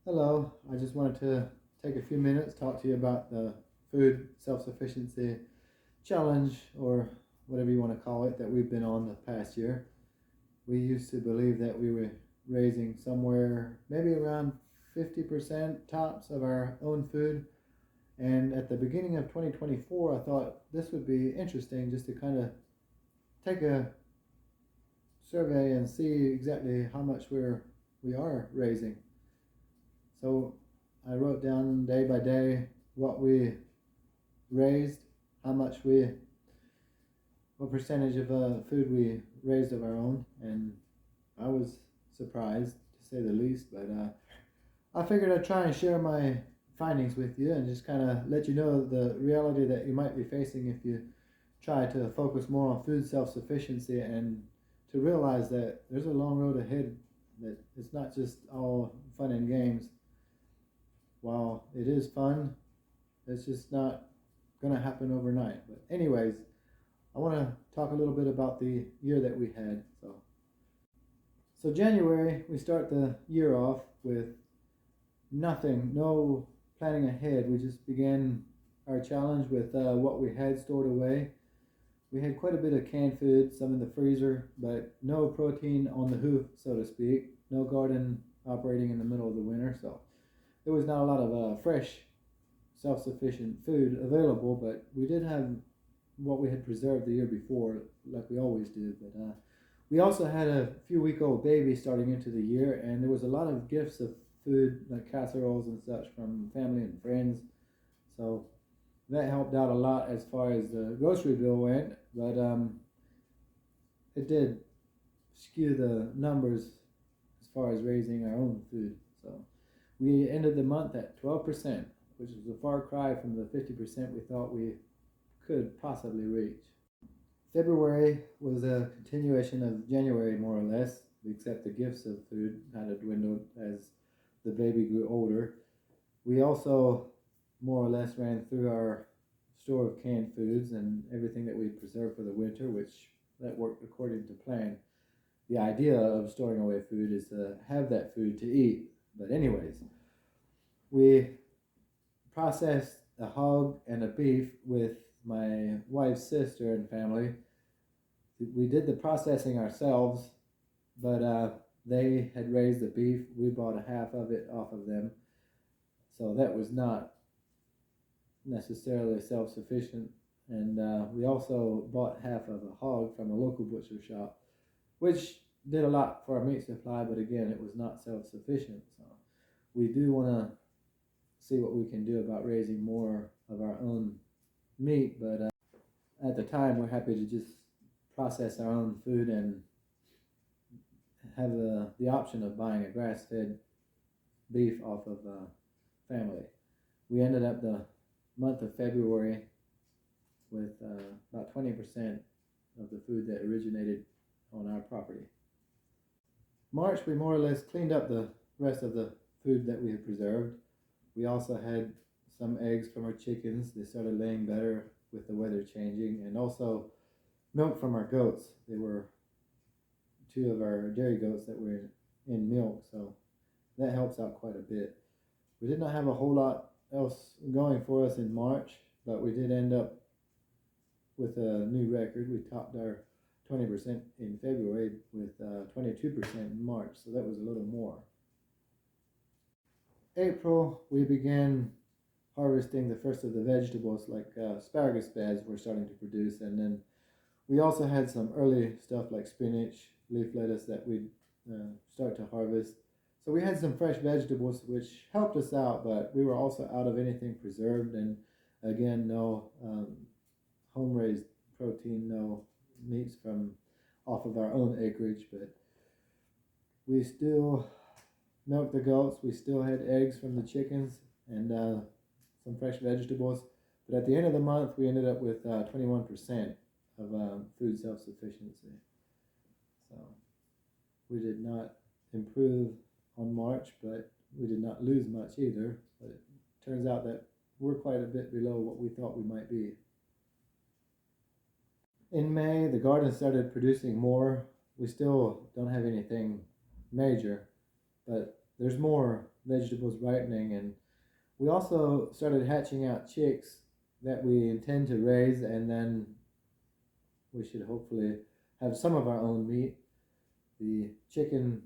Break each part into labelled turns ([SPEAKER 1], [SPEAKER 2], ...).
[SPEAKER 1] Hello, I just wanted to take a few minutes to talk to you about the food self-sufficiency challenge, or whatever you want to call it, that we've been on the past year. We used to believe that we were raising somewhere maybe around 50% tops of our own food. And at the beginning of 2024, I thought this would be interesting just to kind of take a survey and see exactly how much we are raising. So I wrote down day by day what we raised, what percentage of food we raised of our own, and I was surprised to say the least. But I figured I'd try and share my findings with you and just kind of let you know the reality that you might be facing if you try to focus more on food self-sufficiency, and to realize that there's a long road ahead, that it's not just all fun and games. While it is fun, it's just not going to happen overnight. But anyways, I want to talk a little bit about the year that we had. So January, we start the year off with nothing, no planning ahead. We just began our challenge with what we had stored away. We had quite a bit of canned food, some in the freezer, but no protein on the hoof, so to speak. No garden operating in the middle of the winter, so there was not a lot of fresh, self-sufficient food available, but we did have what we had preserved the year before, like we always do. But we also had a few-week-old baby starting into the year, and there was a lot of gifts of food, like casseroles and such, from family and friends. So that helped out a lot as far as the grocery bill went, but it did skew the numbers as far as raising our own food. So we ended the month at 12%, which is a far cry from the 50% we thought we could possibly reach. February was a continuation of January, more or less, except the gifts of food kind of dwindled as the baby grew older. We also more or less ran through our store of canned foods and everything that we preserved for the winter, which that worked according to plan. The idea of storing away food is to have that food to eat. But anyways, we processed a hog and a beef with my wife's sister and family. We did the processing ourselves, but they had raised the beef. We bought a half of it off of them. So that was not necessarily self-sufficient. And we also bought half of a hog from a local butcher shop, which did a lot for our meat supply, but again, it was not self-sufficient. So we do want to see what we can do about raising more of our own meat, but at the time, we're happy to just process our own food and have the option of buying a grass-fed beef off of family. We ended up the month of February with about 20% of the food that originated on our property. March, we more or less cleaned up the rest of the food that we had preserved. We also had some eggs from our chickens. They started laying better with the weather changing, and also milk from our goats. They were two of our dairy goats that were in milk, so that helps out quite a bit. We did not have a whole lot else going for us in March, but we did end up with a new record. We topped our 20% in February with 22% in March, so that was a little more. April, we began harvesting the first of the vegetables, like asparagus beds were starting to produce, and then we also had some early stuff like spinach, leaf lettuce that we'd start to harvest. So we had some fresh vegetables, which helped us out, but we were also out of anything preserved, and again, no home-raised protein, no meats from off of our own acreage. But we still milked the goats, we still had eggs from the chickens, and some fresh vegetables. But at the end of the month, we ended up with 21% of food self-sufficiency. So we did not improve on March, but we did not lose much either. But it turns out that we're quite a bit below what we thought we might be. In May, the garden started producing more. We still don't have anything major, but there's more vegetables ripening, and we also started hatching out chicks that we intend to raise, and then we should hopefully have some of our own meat. The chicken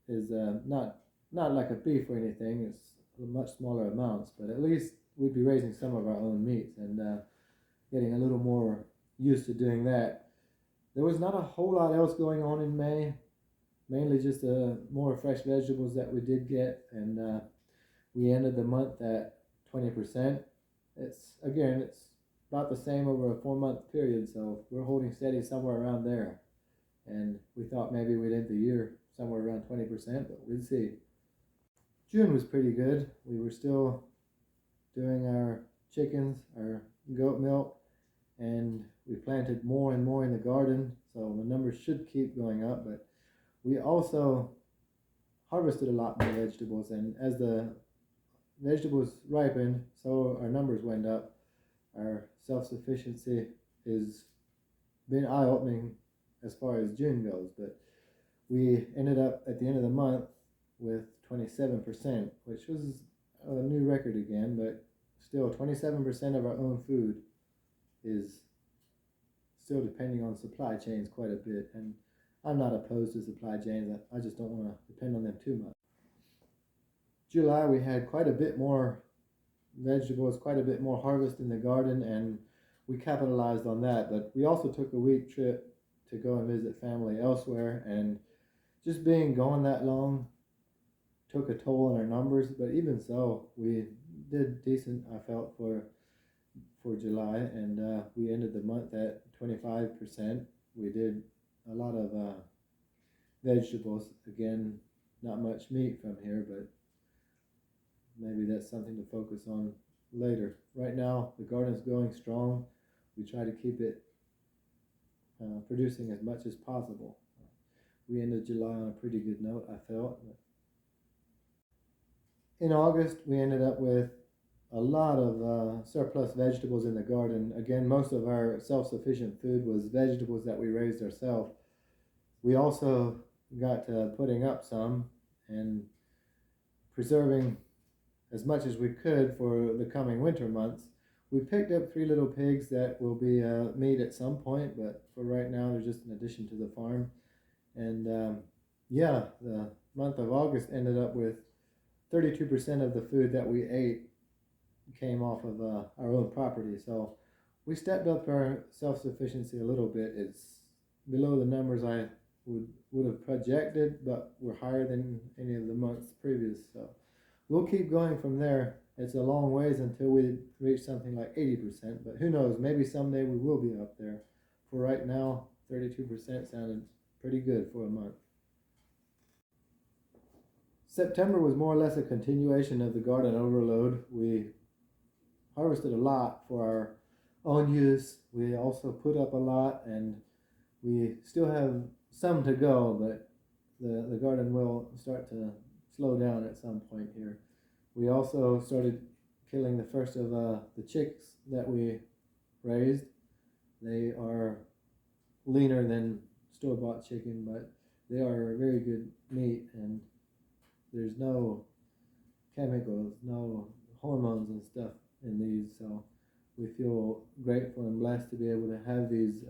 [SPEAKER 1] is not like a beef or anything. It's much smaller amounts, but at least we'd be raising some of our own meats and getting a little more used to doing that. There was not a whole lot else going on in May, mainly just more fresh vegetables that we did get, and we ended the month at 20%. It's about the same over a 4-month period, so we're holding steady somewhere around there. And we thought maybe we'd end the year somewhere around 20%, but we'd see. June was pretty good. We were still doing our chickens, our goat milk, and we planted more and more in the garden, so the numbers should keep going up. But we also harvested a lot more vegetables, and as the vegetables ripened, so our numbers went up. Our self-sufficiency has been eye-opening as far as June goes, but we ended up at the end of the month with 27%, which was a new record again, but still 27% of our own food is still depending on supply chains quite a bit, and I'm not opposed to supply chains. I just don't want to depend on them too much. July, we had quite a bit more vegetables, quite a bit more harvest in the garden, and we capitalized on that. But we also took a week trip to go and visit family elsewhere, and just being gone that long took a toll on our numbers. But even so, we did decent, I felt, for July, and we ended the month at 25%. We did a lot of vegetables. Again, not much meat from here, but maybe that's something to focus on later. Right now, the garden's going strong. We try to keep it producing as much as possible. We ended July on a pretty good note, I felt. In August, we ended up with a lot of surplus vegetables in the garden. Again, most of our self-sufficient food was vegetables that we raised ourselves. We also got putting up some and preserving as much as we could for the coming winter months. We picked up 3 little pigs that will be meat at some point, but for right now they're just an addition to the farm. And the month of August ended up with 32% of the food that we ate came off of our own property. So we stepped up our self-sufficiency a little bit. It's below the numbers I would have projected, but we're higher than any of the months previous. So we'll keep going from there. It's a long ways until we reach something like 80%, but who knows, maybe someday we will be up there. For right now, 32% sounded pretty good for a month. September was more or less a continuation of the garden overload. We harvested a lot for our own use. We also put up a lot, and we still have some to go, but the garden will start to slow down at some point here. We also started killing the first of the chicks that we raised. They are leaner than store-bought chicken, but they are very good meat, and there's no chemicals, no hormones and stuff in these, so we feel grateful and blessed to be able to have these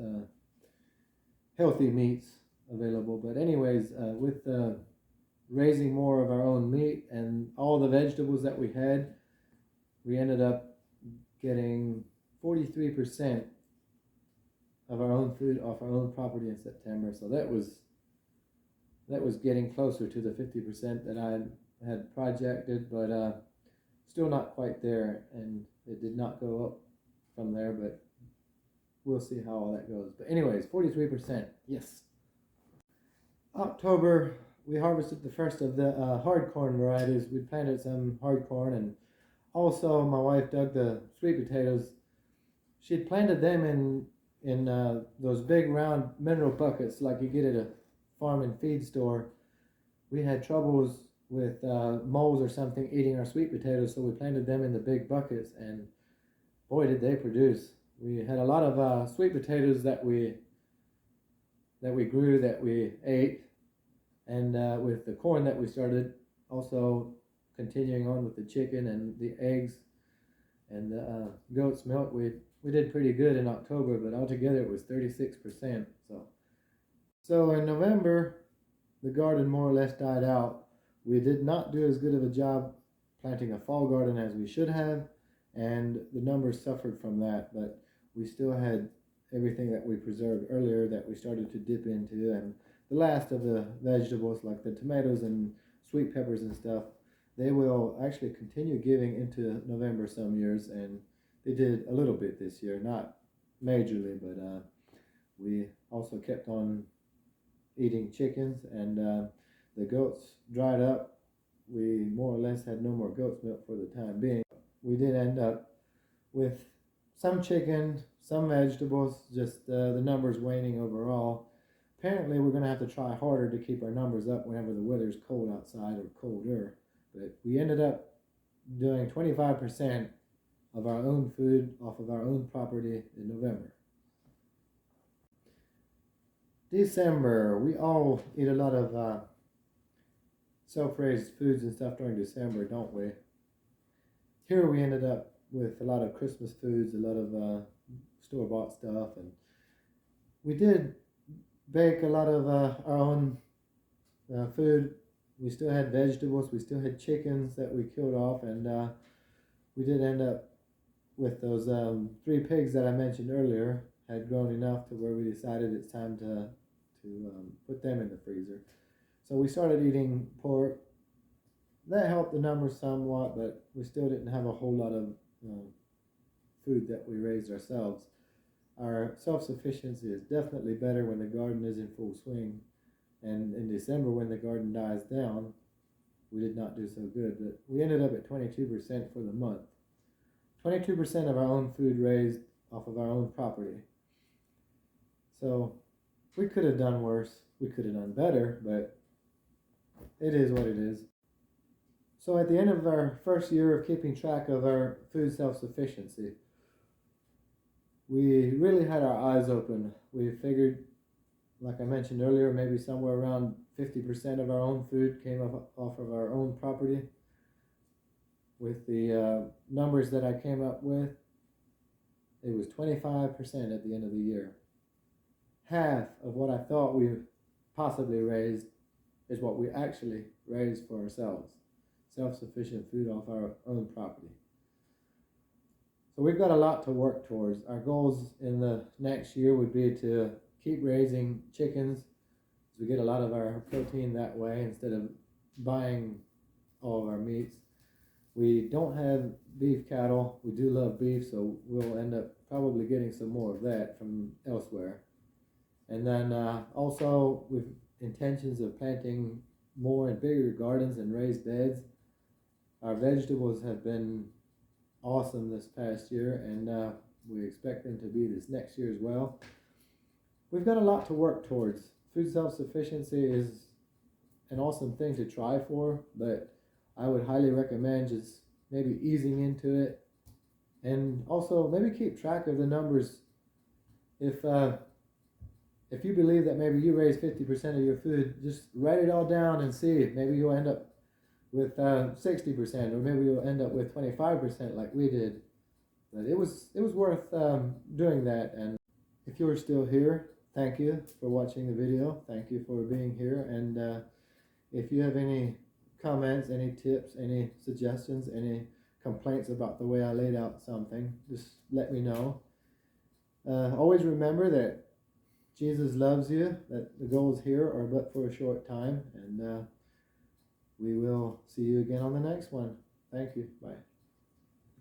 [SPEAKER 1] healthy meats available. But anyways, with raising more of our own meat and all the vegetables that we had, we ended up getting 43% of our own food off our own property in September. So that was getting closer to the 50% that I had projected, but still not quite there, and it did not go up from there, but we'll see how all that goes. But anyways, 43%, yes. October, we harvested the first of the hard corn varieties. We planted some hard corn, and also my wife dug the sweet potatoes. She'd planted them in those big round mineral buckets like you get at a farm and feed store. we had troubles with moles or something eating our sweet potatoes, so we planted them in the big buckets, and boy, did they produce. We had a lot of sweet potatoes that we grew, that we ate, and with the corn that we started, also continuing on with the chicken and the eggs and the goat's milk, we did pretty good in October, but altogether it was 36%. So in November, the garden more or less died out. We did not do as good of a job planting a fall garden as we should have, and the numbers suffered from that, but we still had everything that we preserved earlier that we started to dip into, and the last of the vegetables like the tomatoes and sweet peppers and stuff, they will actually continue giving into November some years, and they did a little bit this year, not majorly, but we also kept on eating chickens, and the goats dried up. We more or less had no more goat's milk for the time being. We did end up with some chicken, some vegetables, just the numbers waning overall. Apparently we're going to have to try harder to keep our numbers up whenever the weather's cold outside or colder. But we ended up doing 25% of our own food off of our own property in November. December, we all eat a lot of self-raised foods and stuff during December, don't we? Here we ended up with a lot of Christmas foods, a lot of store-bought stuff, and we did bake a lot of our own food. We still had vegetables, we still had chickens that we killed off, and we did end up with those 3 pigs that I mentioned earlier had grown enough to where we decided it's time to put them in the freezer. So we started eating pork. That helped the numbers somewhat, but we still didn't have a whole lot of food that we raised ourselves. Our self-sufficiency is definitely better when the garden is in full swing, and in December when the garden dies down, we did not do so good, but we ended up at 22% for the month. 22% of our own food raised off of our own property. So we could have done worse, we could have done better, but it is what it is. So at the end of our first year of keeping track of our food self-sufficiency, we really had our eyes open. We figured, like I mentioned earlier, maybe somewhere around 50% of our own food came off of our own property. With the numbers that I came up with, it was 25% at the end of the year. Half of what I thought we possibly raised is what we actually raised for ourselves. Self-sufficient food off our own property. So we've got a lot to work towards. Our goals in the next year would be to keep raising chickens, so we get a lot of our protein that way instead of buying all of our meats. We don't have beef cattle. We do love beef, so we'll end up probably getting some more of that from elsewhere. And then also with intentions of planting more and bigger gardens and raised beds. Our vegetables have been awesome this past year, and we expect them to be this next year as well. We've got a lot to work towards. Food self-sufficiency is an awesome thing to try for, but I would highly recommend just maybe easing into it, and also maybe keep track of the numbers. If you believe that maybe you raise 50% of your food, just write it all down and see. Maybe you'll end up with 60%, or maybe you'll end up with 25% like we did. But it was worth doing that. And if you're still here, thank you for watching the video. Thank you for being here. And if you have any comments, any tips, any suggestions, any complaints about the way I laid out something, just let me know. Always remember that Jesus loves you, that the goals here are but for a short time, and we will see you again on the next one. Thank you. Bye.